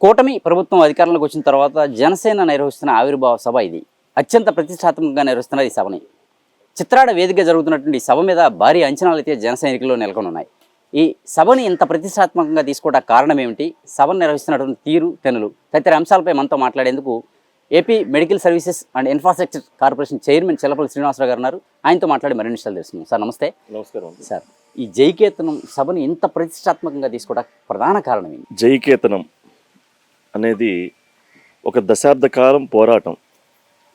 కూటమి ప్రభుత్వం అధికారంలోకి వచ్చిన తర్వాత జనసేన నిర్వహిస్తున్న ఆవిర్భావ సభ ఇది. అత్యంత ప్రతిష్టాత్మకంగా నిర్వహిస్తున్న ఈ సభని చిత్రాడ వేదికగా జరుగుతున్నటువంటి ఈ సభ మీద భారీ అంచనాలు అయితే జన సైనికుల్లో నెలకొని ఉన్నాయి. ఈ సభని ఇంత ప్రతిష్టాత్మకంగా తీసుకోవడానికి కారణం ఏమిటి, సభను నిర్వహిస్తున్నటువంటి తీరు తెనులు తదితర అంశాలపై మనతో మాట్లాడేందుకు AP medical services and infrastructure corporation chairman Chellapalli Srinivasarao గారు ఉన్నారు. ఆయనతో మాట్లాడి మరిన్ని విషయాలు తెలుసుకుందాం. సార్ నమస్తే. నమస్కారం సార్, ఈ జైకేతనం సభను ఇంత ప్రతిష్టాత్మకంగా తీసుకోవడానికి ప్రధాన కారణం ఏంటి? జైకేతనం అనేది ఒక దశాబ్ద కాలం పోరాటం.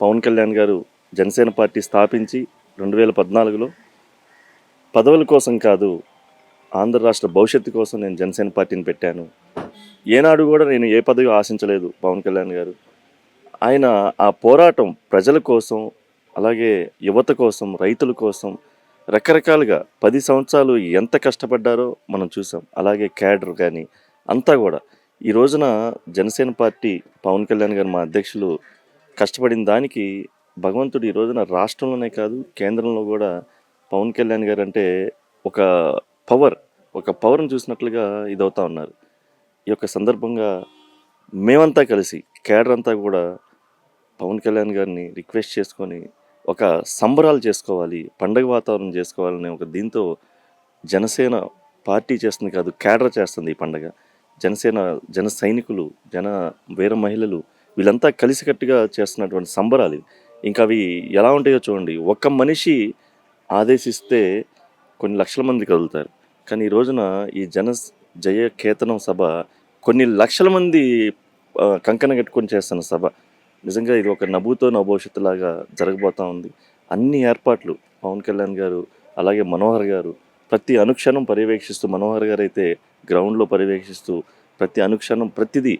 పవన్ కళ్యాణ్ గారు జనసేన పార్టీ స్థాపించి 2014లో పదవుల కోసం కాదు, ఆంధ్ర రాష్ట్ర భవిష్యత్తు కోసం నేను జనసేన పార్టీని పెట్టాను. ఏనాడు కూడా నేను ఏ పదవి ఆశించలేదు పవన్ కళ్యాణ్ గారు. ఆయన ఆ పోరాటం ప్రజల కోసం, అలాగే యువత కోసం, రైతుల కోసం రకరకాలుగా 10 సంవత్సరాలు ఎంత కష్టపడ్డారో మనం చూసాం. అలాగే క్యాడర్ కానీ అంతా కూడా ఈ రోజున జనసేన పార్టీ పవన్ కళ్యాణ్ గారు మా అధ్యక్షులు కష్టపడిన దానికి భగవంతుడు ఈ రోజున రాష్ట్రంలోనే కాదు కేంద్రంలో కూడా పవన్ కళ్యాణ్ గారు అంటే ఒక పవర్ని చూసినట్లుగా ఇదవుతా ఉన్నారు. ఈ యొక్క సందర్భంగా మేమంతా కలిసి క్యాడర్ అంతా కూడా పవన్ కళ్యాణ్ గారిని రిక్వెస్ట్ చేసుకొని ఒక సంబరాలు చేసుకోవాలి, పండగ వాతావరణం చేసుకోవాలనే ఒక దీంతో జనసేన పార్టీ చేస్తుంది కాదు, క్యాడర్ చేస్తుంది ఈ పండగ. జన సైనికులు, వీర మహిళలు వీళ్ళంతా కలిసికట్టుగా చేస్తున్నటువంటి సంబరాలు. ఇంకా అవి ఎలా ఉంటాయో చూడండి. ఒక్క మనిషి ఆదేశిస్తే కొన్ని లక్షల మంది కదులుతారు. కానీ ఈ రోజున ఈ జయ కేతనం సభ కొన్ని లక్షల మంది కంకణ కట్టుకొని చేస్తున్న సభ. నిజంగా ఇది ఒక నభూతో నభవిష్యత్తులాగా జరగబోతూ ఉంది. అన్ని ఏర్పాట్లు పవన్ కళ్యాణ్ గారు, అలాగే మనోహర్ గారు ప్రతి అనుక్షణం పర్యవేక్షిస్తూ, మనోహర్ గారు అయితే గ్రౌండ్లో పర్యవేక్షిస్తూ ప్రతి అనుక్షణం ప్రతిదీ,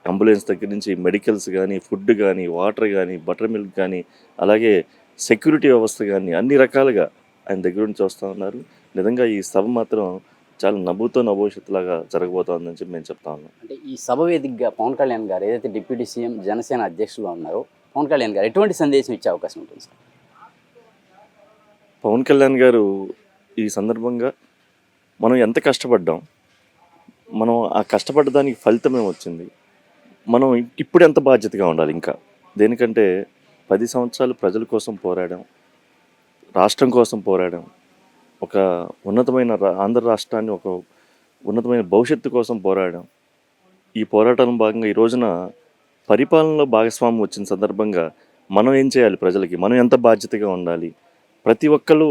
అంబులెన్స్ దగ్గర నుంచి మెడికల్స్ కానీ, ఫుడ్ కానీ, వాటర్ కానీ, బటర్ మిల్క్ కానీ, అలాగే సెక్యూరిటీ వ్యవస్థ కానీ అన్ని రకాలుగా ఆయన దగ్గర నుంచి వస్తూ ఉన్నారు. నిజంగా ఈ సభ మాత్రం చాలా నభూతో నభవిష్యత్తులాగా జరగబోతోందని చెప్పి మేము చెప్తా ఉన్నాం. అంటే ఈ సభ వేదికగా పవన్ కళ్యాణ్ గారు ఏదైతే డిప్యూటీ సీఎం జనసేన అధ్యక్షులుగా ఉన్నారో పవన్ కళ్యాణ్ గారు ఎటువంటి సందేశం ఇచ్చే అవకాశం ఉంటుంది సార్? పవన్ కళ్యాణ్ గారు ఈ సందర్భంగా మనం ఎంత కష్టపడ్డాం, మనం ఆ కష్టపడ్డ దానికి ఫలితమే వచ్చింది. మనం ఇప్పుడు ఎంత బాధ్యతగా ఉండాలి ఇంకా. దేనికంటే 10 సంవత్సరాలు ప్రజల కోసం పోరాడాం, రాష్ట్రం కోసం పోరాడాం, ఒక ఉన్నతమైన ఆంధ్ర రాష్ట్రాన్ని ఒక ఉన్నతమైన భవిష్యత్తు కోసం పోరాడాం. ఈ పోరాటంలో భాగంగా ఈ రోజున పరిపాలనలో భాగస్వామ్యం వచ్చిన సందర్భంగా మనం ఏం చేయాలి, ప్రజలకి మనం ఎంత బాధ్యతగా ఉండాలి. ప్రతి ఒక్కళ్ళు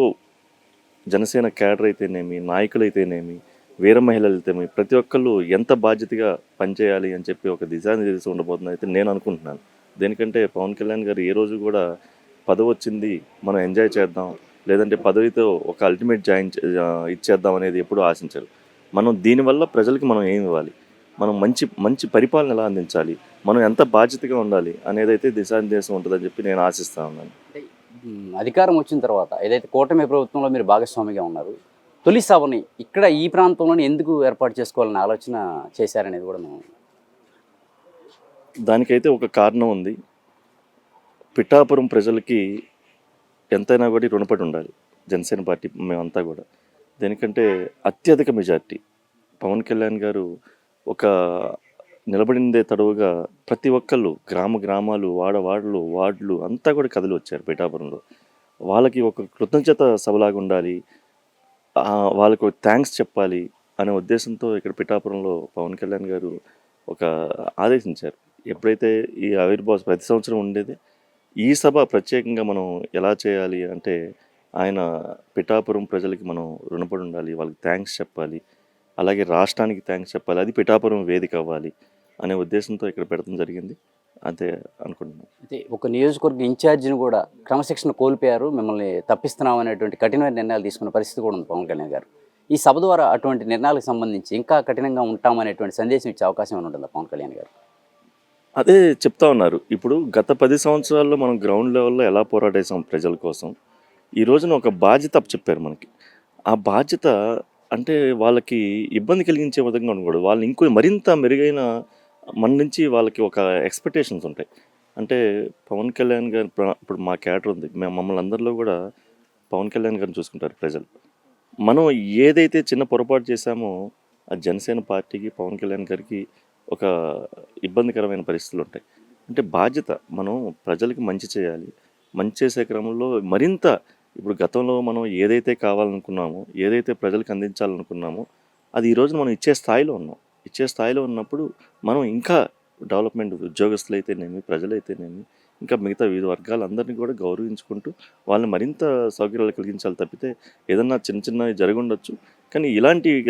జనసేన క్యాడర్ అయితేనేమి, నాయకులు అయితేనేమి, వీర మహిళలు అయితేనేమి ప్రతి ఒక్కళ్ళు ఎంత బాధ్యతగా పనిచేయాలి అని చెప్పి ఒక దిశానిర్దేశం ఉండబోతుంది అయితే నేను అనుకుంటున్నాను. దేనికంటే పవన్ కళ్యాణ్ గారు ఏ రోజు కూడా పదవి వచ్చింది మనం ఎంజాయ్ చేద్దాం, లేదంటే పదవితో ఒక అల్టిమేట్ ఇచ్చేద్దాం అనేది ఎప్పుడూ ఆశించరు. మనం దీనివల్ల ప్రజలకి మనం ఏమి ఇవ్వాలి, మనం మంచి పరిపాలన ఎలా అందించాలి, మనం ఎంత బాధ్యతగా ఉండాలి అనేది అయితే దిశానిర్దేశం ఉంటుందని చెప్పి నేను ఆశిస్తూ ఉన్నాను. అధికారం వచ్చిన తర్వాత ఏదైతే కూటమి ప్రభుత్వంలో మీరు భాగస్వామిగా ఉన్నారు, తొలి సభని ఇక్కడ ఈ ప్రాంతంలోనే ఎందుకు ఏర్పాటు చేసుకోవాలని ఆలోచన చేశారనేది కూడా మేము దానికైతే ఒక కారణం ఉంది. పిఠాపురం ప్రజలకి ఎంతైనా కూడా రుణపడి ఉండాలి జనసేన పార్టీ మేమంతా కూడా. దేనికంటే అత్యధిక మెజార్టీ పవన్ కళ్యాణ్ గారు ఒక నిలబడిందే తడవుగా ప్రతి ఒక్కళ్ళు గ్రామాలు, వార్డులు అంతా కూడా కదిలి వచ్చారు పిఠాపురంలో. వాళ్ళకి ఒక కృతజ్ఞత సభలాగా ఉండాలి, వాళ్ళకు థ్యాంక్స్ చెప్పాలి అనే ఉద్దేశంతో ఇక్కడ పిఠాపురంలో పవన్ కళ్యాణ్ గారు ఒక ఆదేశించారు. ఎప్పుడైతే ఈ ఆవిర్భావ ప్రతి సంవత్సరం ఉండేది, ఈ సభ ప్రత్యేకంగా మనం ఎలా చేయాలి అంటే ఆయన పిఠాపురం ప్రజలకి మనం రుణపడి ఉండాలి, వాళ్ళకి థ్యాంక్స్ చెప్పాలి, అలాగే రాష్ట్రానికి థ్యాంక్స్ చెప్పాలి, అది పిఠాపురం వేదిక అవ్వాలి అనే ఉద్దేశంతో ఇక్కడ పెట్టడం జరిగింది. అంతే అనుకుంటున్నాను. అయితే ఒక నియోజకవర్గ ఇన్ఛార్జిని కూడా క్రమశిక్షణ కోల్పోయారు, మిమ్మల్ని తప్పిస్తున్నాం అనేటువంటి కఠినమైన నిర్ణయాలు తీసుకున్న పరిస్థితి కూడా ఉంది పవన్ కళ్యాణ్ గారు. ఈ సభ ద్వారా అటువంటి నిర్ణయాలకు సంబంధించి ఇంకా కఠినంగా ఉంటామనేటువంటి సందేశం ఇచ్చే అవకాశం ఏమైనా ఉంటుందా పవన్ కళ్యాణ్ గారు? అదే చెప్తా ఉన్నారు. ఇప్పుడు గత 10 సంవత్సరాల్లో మనం గ్రౌండ్ లెవెల్లో ఎలా పోరాడేసాం ప్రజల కోసం, ఈ రోజున ఒక బాధ్యత చెప్పారు మనకి. ఆ బాధ్యత అంటే వాళ్ళకి ఇబ్బంది కలిగించే విధంగా ఉండకూడదు. వాళ్ళని ఇంకో మరింత మెరుగైన మన నుంచి వాళ్ళకి ఒక ఎక్స్పెక్టేషన్స్ ఉంటాయి. అంటే పవన్ కళ్యాణ్ గారు ఇప్పుడు మా క్యాడర్ ఉంది, మమ్మల్ని అందరిలో కూడా పవన్ కళ్యాణ్ గారిని చూసుకుంటారు ప్రజలు. మనం ఏదైతే చిన్న పొరపాటు చేశామో ఆ జనసేన పార్టీకి, పవన్ కళ్యాణ్ గారికి ఒక ఇబ్బందికరమైన పరిస్థితులు ఉంటాయి. అంటే బాధ్యత మనం ప్రజలకి మంచి చేయాలి. మంచి చేసే క్రమంలో మరింత ఇప్పుడు గతంలో మనం ఏదైతే కావాలనుకున్నామో, ఏదైతే ప్రజలకు అందించాలనుకున్నామో, అది ఈ రోజున మనం ఇచ్చే స్థాయిలో ఉన్నాం. ఇచ్చే స్థాయిలో ఉన్నప్పుడు మనం ఇంకా డెవలప్మెంట్ ఉద్యోగస్తులైతేనేమి, ప్రజలైతేనేమి, ఇంకా మిగతా వివిధ వర్గాలందరినీ కూడా గౌరవించుకుంటూ వాళ్ళని మరింత సౌకర్యాలు కలిగించాలి తప్పితే ఏదన్నా చిన్న చిన్నవి జరిగుండొచ్చు. కానీ ఇలాంటివి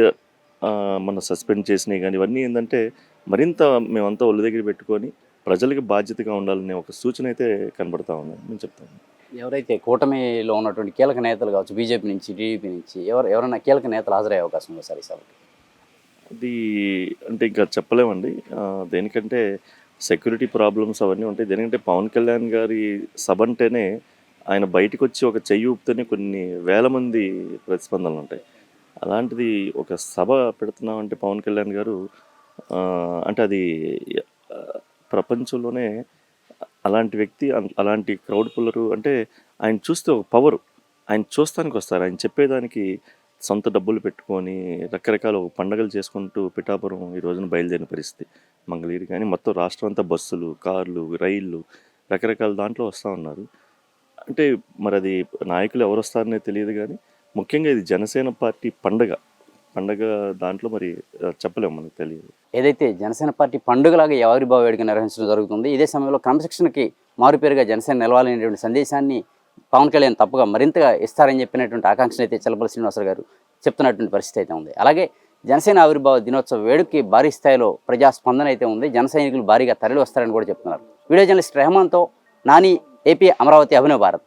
మన సస్పెండ్ చేసినవి కానీ ఇవన్నీ ఏంటంటే మరింత మేమంతా ఒళ్ళు దగ్గర పెట్టుకొని ప్రజలకి బాధ్యతగా ఉండాలనే ఒక సూచన అయితే కనబడతా ఉందని నేను చెప్తాను. ఎవరైతే కూటమిలో ఉన్నటువంటి కీలక నేతలు కావచ్చు, బీజేపీ నుంచి, టీడీపీ నుంచి ఎవరైనా కీలక నేతలు హాజరయ్యే అవకాశం ఉంది సార్ ఈ సభకి? అది అంటే ఇంకా చెప్పలేమండి. దేనికంటే సెక్యూరిటీ ప్రాబ్లమ్స్ అవన్నీ ఉంటాయి. దేనికంటే పవన్ కళ్యాణ్ గారి సభ అంటేనే ఆయన బయటకు వచ్చి ఒక చెయ్యి ఊపితేనే కొన్ని వేల మంది ప్రతిస్పందనలు ఉంటాయి. అలాంటిది ఒక సభ పెడుతున్నామంటే పవన్ కళ్యాణ్ గారు అంటే అది ఆ, ప్రపంచంలోనే అలాంటి వ్యక్తి, అలాంటి క్రౌడ్ పుల్లరు. అంటే ఆయన చూస్తే ఒక పవరు. ఆయన చూస్తానికి వస్తారు. ఆయన చెప్పేదానికి సొంత డబ్బులు పెట్టుకొని రకరకాల పండగలు చేసుకుంటూ పిఠాపురం ఈ రోజున బయలుదేరిన పరిస్థితి. మంగళగిరి కానీ మొత్తం రాష్ట్రం అంతా బస్సులు, కార్లు, రైళ్ళు రకరకాల దాంట్లో వస్తూ ఉన్నారు. అంటే మరి అది నాయకులు ఎవరు వస్తారనే తెలియదు కానీ ముఖ్యంగా ఇది జనసేన పార్టీ పండగ. పండగ దాంట్లో మరి చెప్పలేము, మనకు తెలియదు. ఏదైతే జనసేన పార్టీ పండుగలాగా ఆవిర్భావ వేడుక నిర్వహించడం జరుగుతుంది. ఇదే సమయంలో క్రమశిక్షణకి మారుపేరుగా జనసేన నిలవాలనేటువంటి సందేశాన్ని పవన్ కళ్యాణ్ తప్పగా మరింతగా ఇస్తారని చెప్పినటువంటి ఆకాంక్షను అయితే చలపల్లి శ్రీనివాసరావు గారు చెప్తున్నటువంటి పరిస్థితి అయితే ఉంది. అలాగే జనసేన ఆవిర్భావ దినోత్సవ వేడుకకి భారీ స్థాయిలో ప్రజాస్పందన అయితే ఉంది. జన సైనికులు భారీగా తరలి వస్తారని కూడా చెప్తున్నారు. వీడియో జర్నలిస్ట్ రెహమాన్తో నాని, ఏపీ అమరావతి, అభినవ్ భారత్.